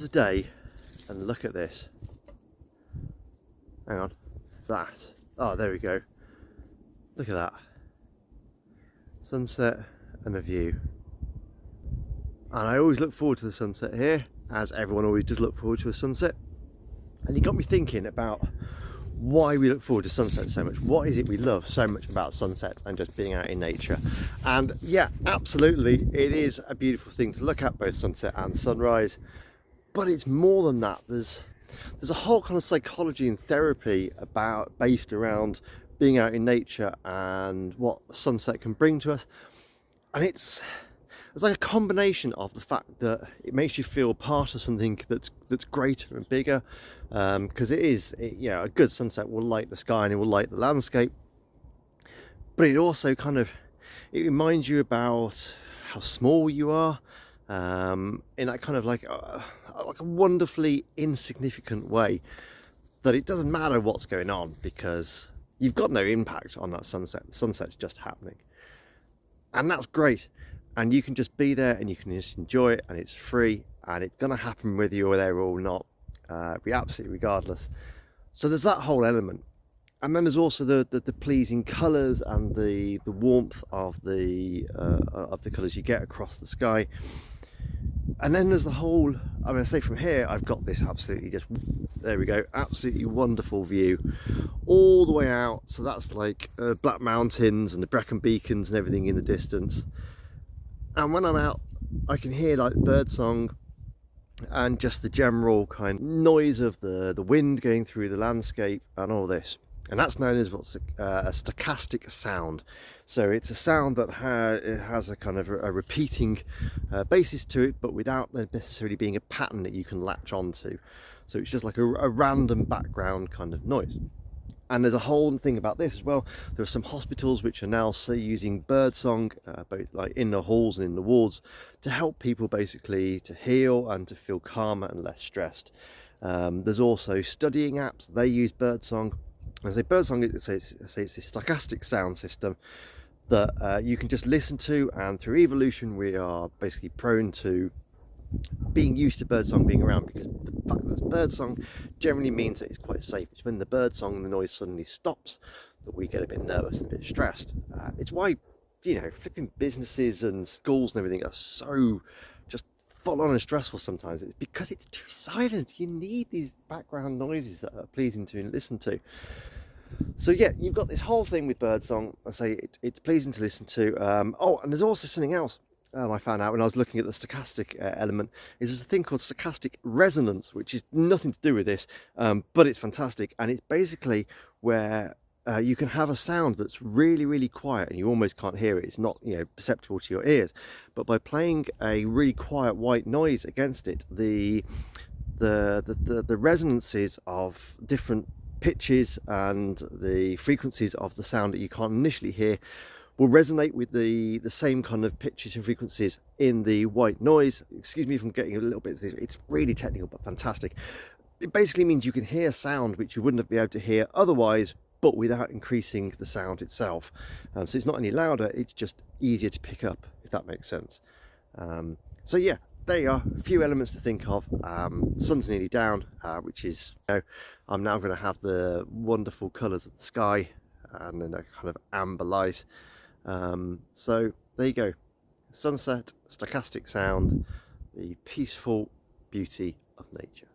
The day, and look at this. Hang on, that. Oh, there we go. Look at that. Sunset and a view. And I always look forward to the sunset here, as everyone always does look forward to a sunset. And it got me thinking about why we look forward to sunset so much. What is it we love so much about sunset and just being out in nature? And yeah, absolutely, it is a beautiful thing to look at, both sunset and sunrise. But it's more than that. There's a whole kind of psychology and therapy based around being out in nature and what sunset can bring to us. And it's like a combination of the fact that it makes you feel part of something that's greater and bigger, because a good sunset will light the sky and it will light the landscape, but it also it reminds you about how small you are, in that kind of like a wonderfully insignificant way, that it doesn't matter what's going on because you've got no impact on that sunset. The sunset's just happening, and that's great. And you can just be there and you can just enjoy it, and it's free, and it's going to happen whether you're there or not, be absolutely regardless. So there's that whole element. And then there's also the pleasing colours and the warmth of the colours you get across the sky. And then there's the whole, I say from here, I've got this absolutely there we go, absolutely wonderful view all the way out. So that's like Black Mountains and the Brecon Beacons and everything in the distance. And when I'm out, I can hear like birdsong and just the general kind of noise of the wind going through the landscape and all this. And that's known as what's a stochastic sound. So it's a sound that has a kind of a repeating basis to it, but without there necessarily being a pattern that you can latch onto. So it's just like a random background kind of noise. And there's a whole thing about this as well. There are some hospitals which are now using birdsong, both like in the halls and in the wards, to help people basically to heal and to feel calmer and less stressed. There's also studying apps. They use birdsong. I say birdsong, it's a stochastic sound system that you can just listen to, and through evolution we are basically prone to being used to birdsong being around, because the fact that there's birdsong generally means that it's quite safe. It's when the birdsong and the noise suddenly stops that we get a bit nervous and a bit stressed. It's why, flipping businesses and schools and everything are so just full on and stressful sometimes. It's because it's too silent. You need these background noises that are pleasing to listen to. So yeah, you've got this whole thing with birdsong. I say it's pleasing to listen to. And there's also something else I found out when I was looking at the stochastic element. There's a thing called stochastic resonance, which is nothing to do with this, but it's fantastic. And it's basically where you can have a sound that's really, really quiet and you almost can't hear it. It's not perceptible to your ears, but by playing a really quiet white noise against it, the resonances of different pitches and the frequencies of the sound that you can't initially hear will resonate with the same kind of pitches and frequencies in the white noise. Excuse me if I'm getting a little bit, it's really technical but fantastic. It basically means you can hear sound which you wouldn't be able to hear otherwise, but without increasing the sound itself. So it's not any louder, it's just easier to pick up, if that makes sense. So yeah, there you are, a few elements to think of. Sun's nearly down, which is, I'm now going to have the wonderful colours of the sky and then a kind of amber light. So there you go, sunset, stochastic sound, the peaceful beauty of nature.